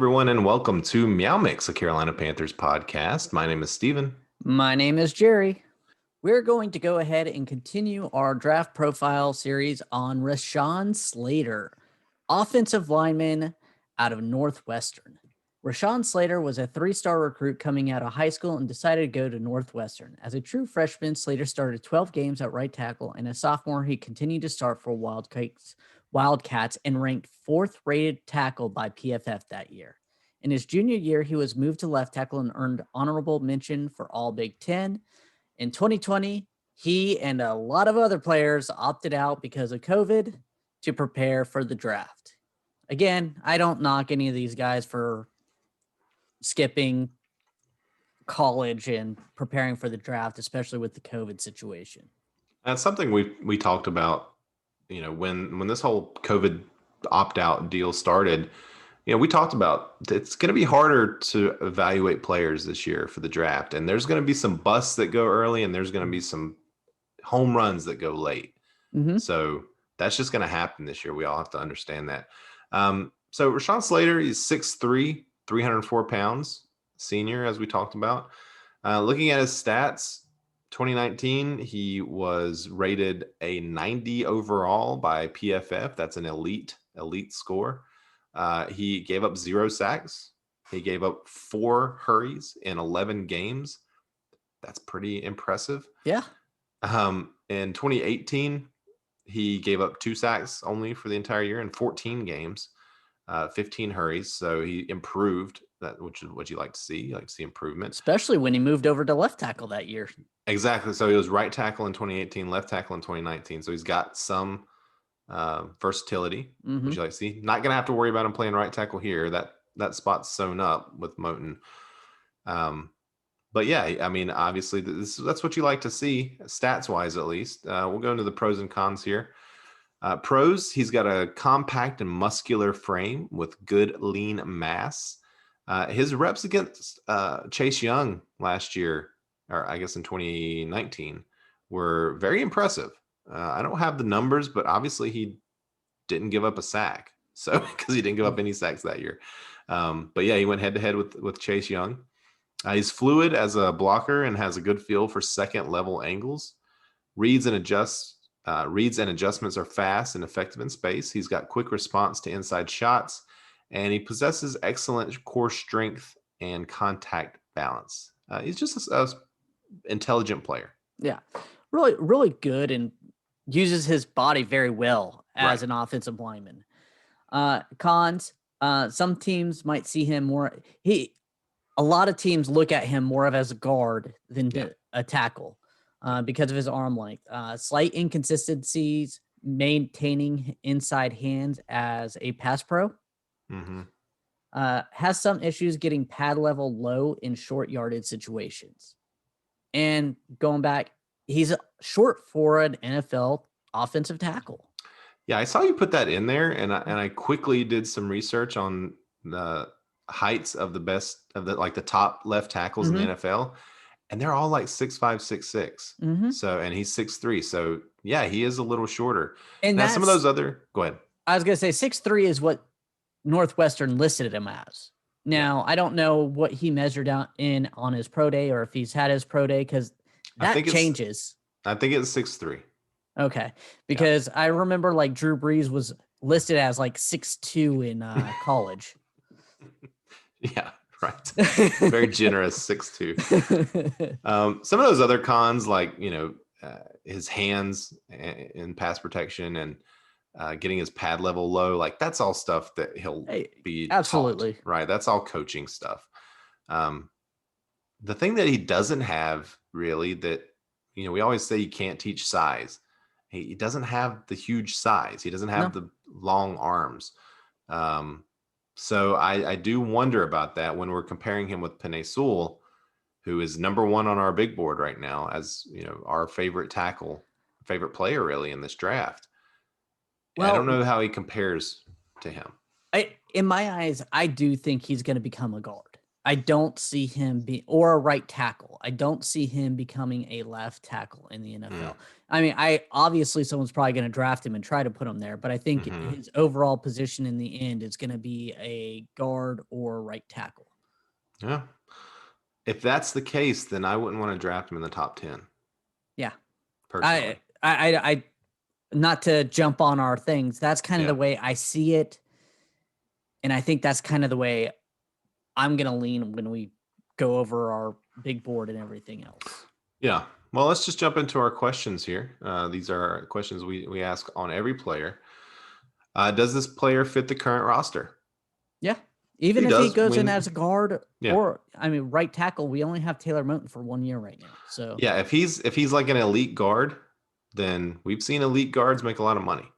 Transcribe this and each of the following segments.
everyone, and welcome to MeowMix, a Carolina Panthers podcast. My name is Steven. My name is Jerry. We're going to go ahead and continue our draft profile series on Rashawn Slater, offensive lineman out of Northwestern. Rashawn Slater was a three-star recruit coming out of high school and decided to go to Northwestern. As a true freshman, Slater started 12 games at right tackle, and as sophomore, he continued to start for Wildcats and ranked fourth-rated tackle by PFF that year. In his junior year, he was moved to left tackle and earned honorable mention for All Big Ten. In 2020, he and a lot of other players opted out because of COVID to prepare for the draft. Again, I don't knock any of these guys for skipping college and preparing for the draft, especially with the COVID situation. That's something we talked about, when this whole COVID opt-out deal started. We talked about it's going to be harder to evaluate players this year for the draft, and there's going to be some busts that go early, and there's going to be some home runs that go late. Mm-hmm. So that's just going to happen this year. We all have to understand that. So Rashawn Slater is 6'3", 304 pounds, senior, as we talked about. Looking at his stats, 2019, he was rated a 90 overall by PFF. That's an elite score. He gave up 0 sacks. He gave up 4 hurries in 11 games. That's pretty impressive. Yeah. In 2018, he gave up 2 sacks only for the entire year in 14 games, 15 hurries. So he improved, which is what you like to see. You like to see improvement. Especially when he moved over to left tackle that year. Exactly. So he was right tackle in 2018, left tackle in 2019. So he's got some versatility, which you like to see. Not going to have to worry about him playing right tackle here. That spot's sewn up with Moton. But yeah, I mean, obviously that's what you like to see, stats wise at least. We'll go into the pros and cons here. Pros: he's got a compact and muscular frame with good lean mass. His reps against Chase Young last year, or I guess in 2019, were very impressive. I don't have the numbers, but obviously he didn't give up a sack. So because he didn't give up any sacks that year. But yeah, he went head to head with Chase Young. He's fluid as a blocker and has a good feel for second level angles. Reads and adjustments are fast and effective in space. He's got quick response to inside shots, and he possesses excellent core strength and contact balance. He's just a intelligent player. Yeah, really, really good, and uses his body very well as an offensive lineman. Cons: some teams might see him more. A lot of teams look at him more of as a guard than a tackle because of his arm length. Slight inconsistencies maintaining inside hands as a pass pro. Mm-hmm. Has some issues getting pad level low in short yardage situations. And going back, he's short for an NFL offensive tackle. Yeah, I saw you put that in there, and I quickly did some research on the heights of the top left tackles in the NFL, and they're all like 6'5", 6'6". So, and he's 6'3". So yeah, he is a little shorter. And now some of those other, go ahead. I was gonna say 6'3" is what Northwestern listed him as. Now I don't know what he measured out in on his pro day, or if he's had his pro day, because that changes. I think it's 6'3". Okay, because I remember like Drew Brees was listed as like 6'2" in college. Yeah, right. Very generous 6'2". Some of those other cons, like his hands in pass protection and getting his pad level low, like that's all stuff that he'll be absolutely taught, right. That's all coaching stuff. The thing that he doesn't have really, that we always say you can't teach size. He doesn't have the huge size. He doesn't have the long arms. So I do wonder about that when we're comparing him with Penei Sewell, who is number 1 on our big board right now as, our favorite player really in this draft. Well, I don't know how he compares to him. In my eyes, I do think he's going to become a guard. I don't see him or a right tackle. I don't see him becoming a left tackle in the NFL. I mean, obviously someone's probably going to draft him and try to put him there, but I think his overall position in the end is going to be a guard or right tackle. Yeah. If that's the case, then I wouldn't want to draft him in the top 10. Yeah. Personally. I not to jump on our things. That's kind of the way I see it. And I think that's kind of the way I'm going to lean when we go over our big board and everything else. Yeah. Well, let's just jump into our questions here. These are questions we ask on every player. Does this player fit the current roster? Yeah. Even if he goes in as a guard or, I mean, right tackle, we only have Taylor Moton for 1 year right now. So yeah, if he's like an elite guard, then we've seen elite guards make a lot of money.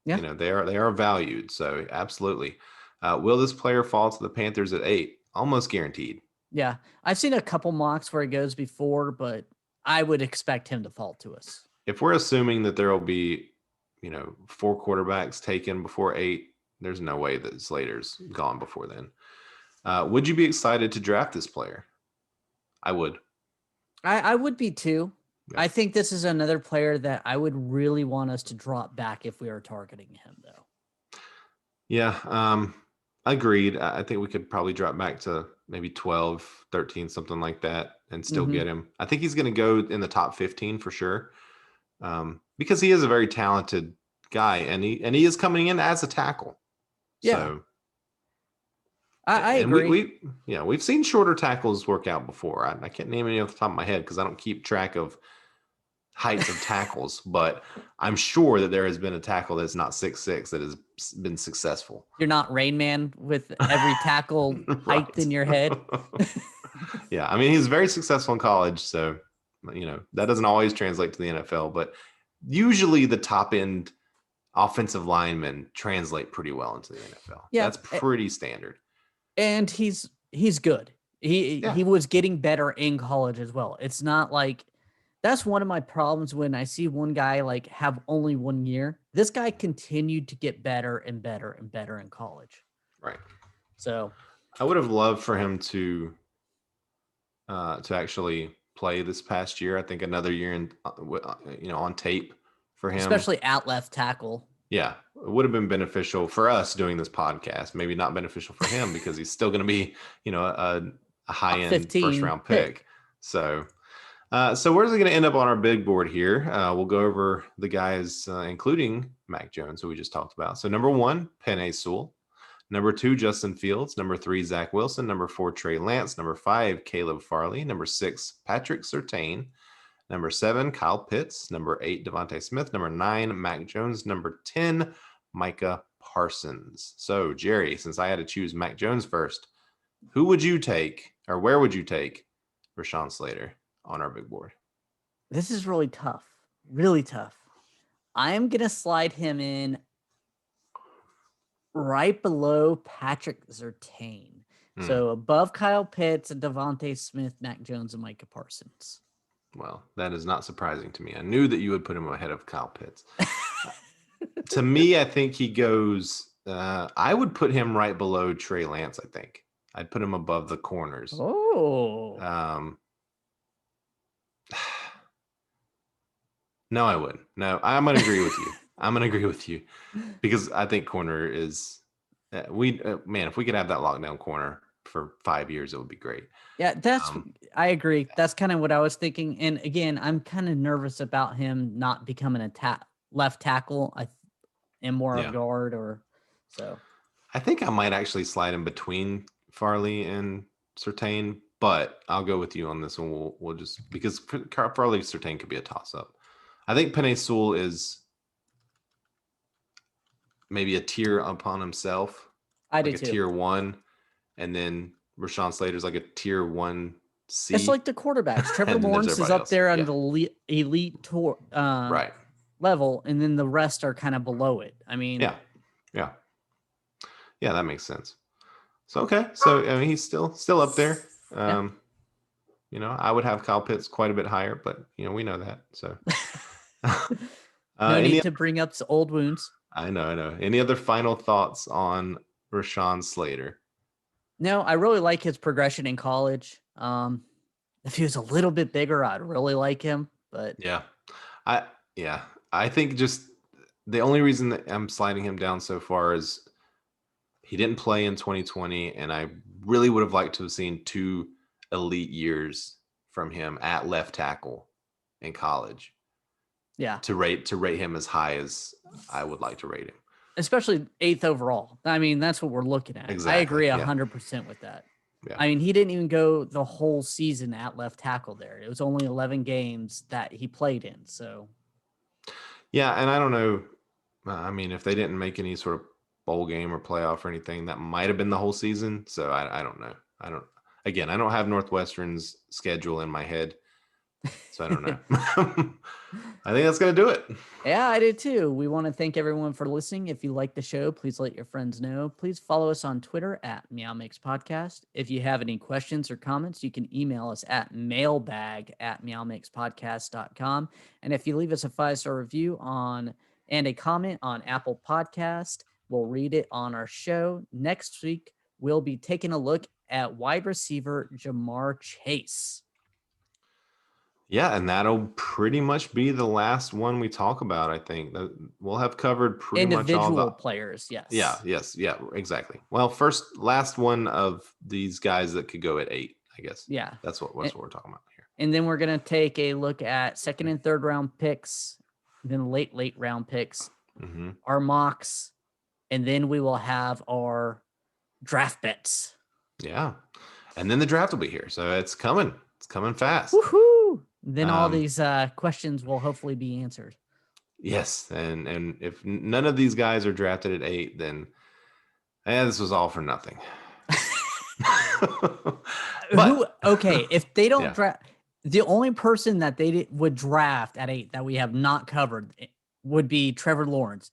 Yeah. You know, they are valued. So absolutely. Will this player fall to the Panthers at 8? Almost guaranteed. Yeah. I've seen a couple mocks where he goes before, but I would expect him to fall to us. If we're assuming that there will be, 4 quarterbacks taken before 8, there's no way that Slater's gone before then. Would you be excited to draft this player? I would. I would be too. Yeah. I think this is another player that I would really want us to drop back if we are targeting him, though. Yeah, agreed. I think we could probably drop back to maybe 12, 13, something like that, and still get him. I think he's going to go in the top 15 for sure, because he is a very talented guy, and he is coming in as a tackle. Yeah. So, I agree. We've seen shorter tackles work out before. I can't name any off the top of my head because I don't keep track of heights of tackles, but I'm sure that there has been a tackle that's not 6'6" that has been successful. You're not Rain Man with every tackle height in your head. Yeah, I mean, he's very successful in college, so that doesn't always translate to the NFL, but usually the top end offensive linemen translate pretty well into the NFL. Yeah, that's pretty standard. And he's good. He was getting better in college as well. It's not like that's one of my problems when I see one guy like have only 1 year. This guy continued to get better and better and better in college. Right. So I would have loved for him to actually play this past year. I think another year in, on tape for him, especially at left tackle. Yeah, it would have been beneficial for us doing this podcast. Maybe not beneficial for him because he's still going to be, a high end first round pick. So where's it going to end up on our big board here? We'll go over the guys, including Mac Jones, who we just talked about. So number 1, Penei Sewell. Number 2, Justin Fields. Number 3, Zach Wilson. Number 4, Trey Lance. Number 5, Caleb Farley. Number 6, Patrick Surtain. Number 7, Kyle Pitts. Number 8, Devontae Smith. Number 9, Mac Jones. Number 10, Micah Parsons. So, Jerry, since I had to choose Mac Jones first, who would you take, or where would you take Rashawn Slater on our big board? This is really tough. Really tough. I am going to slide him in right below Patrick Surtain. So above Kyle Pitts and Devontae Smith, Mac Jones, and Micah Parsons. Well, that is not surprising to me. I knew that you would put him ahead of Kyle Pitts. To me, I think he goes, I would put him right below Trey Lance, I think. I'd put him above the corners. Oh. No, I wouldn't. No, I'm going to agree with you. I'm going to agree with you because I think corner is, if we could have that lockdown corner for 5 years, it would be great. Yeah, I agree. That's kind of what I was thinking. And again, I'm kind of nervous about him not becoming a left tackle. I am more a guard or so. I think I might actually slide him between Farley and Surtain, but I'll go with you on this one. We'll just, because Farley Surtain could be a toss up. I think Penei Sewell is maybe a tier upon himself. I do too. Tier 1, and then Rashawn Slater's like a tier 1C. It's like the quarterbacks. Trevor Lawrence is up there on the elite tour level, and then the rest are kind of below it. I mean, yeah, that makes sense. So okay, so I mean he's still up there. I would have Kyle Pitts quite a bit higher, but we know that. So no need to bring up old wounds. I know. Any other final thoughts on Rashawn Slater? No, I really like his progression in college. If he was a little bit bigger, I'd really like him. But Yeah. I yeah. I think just the only reason that I'm sliding him down so far is he didn't play in 2020, and I really would have liked to have seen 2 elite years from him at left tackle in college yeah, to rate him as high as I would like to rate him. especially 8th overall. I mean, that's what we're looking at. I Exactly. agree Yeah. 100% with that. Yeah. I mean, he didn't even go the whole season at left tackle there. It was only 11 games that he played in. So, Yeah, and I don't know. I mean, if they didn't make any sort of bowl game or playoff or anything, that might have been the whole season. So I don't know. I don't. Again, I don't have Northwestern's schedule in my head, so I don't know. I think that's gonna do it. yeah, I did too. We want to thank everyone for listening. If you like the show, please let your friends know. Please follow us on Twitter at MeowMix Podcast. If you have any questions or comments, you can email us at mailbag@meowmixpodcast.com. And if you leave us a 5-star review and a comment on Apple Podcast, we'll read it on our show. Next week, we'll be taking a look at wide receiver Jamar Chase. Yeah, and that'll pretty much be the last one we talk about. I think we'll have covered pretty much all Individual the players, yes. Yeah, yes, yeah, exactly. Well, last one of these guys that could go at 8, I guess. Yeah. That's what we're talking about here. And then we're going to take a look at second and third round picks, then late round picks, our mocks, and then we will have our draft bets. Yeah. And then the draft will be here. So it's coming. It's coming fast. Woohoo! Then all these questions will hopefully be answered. Yes. And if none of these guys are drafted at 8, then this was all for nothing. Okay, if they don't draft, the only person that they would draft at 8 that we have not covered would be Trevor Lawrence.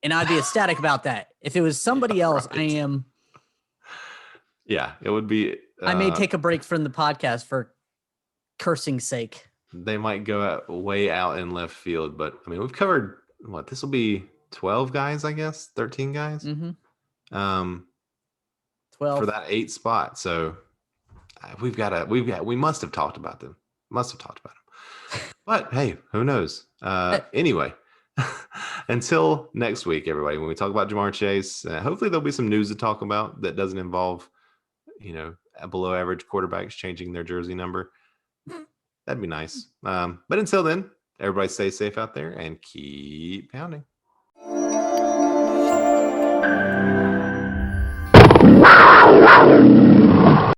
And I'd be ecstatic about that. If it was somebody else, right. I am. Yeah, it would be. I may take a break from the podcast for cursing's sake. They might go way out in left field, but I mean, we've covered this will be 12 guys, I guess, 13 guys. 12 for that 8 spot. So we must have talked about them. But hey, who knows? Anyway, until next week, everybody, when we talk about Jamar Chase, hopefully there'll be some news to talk about that doesn't involve, below average quarterbacks changing their jersey number. That'd be nice. But until then, everybody stay safe out there and keep pounding.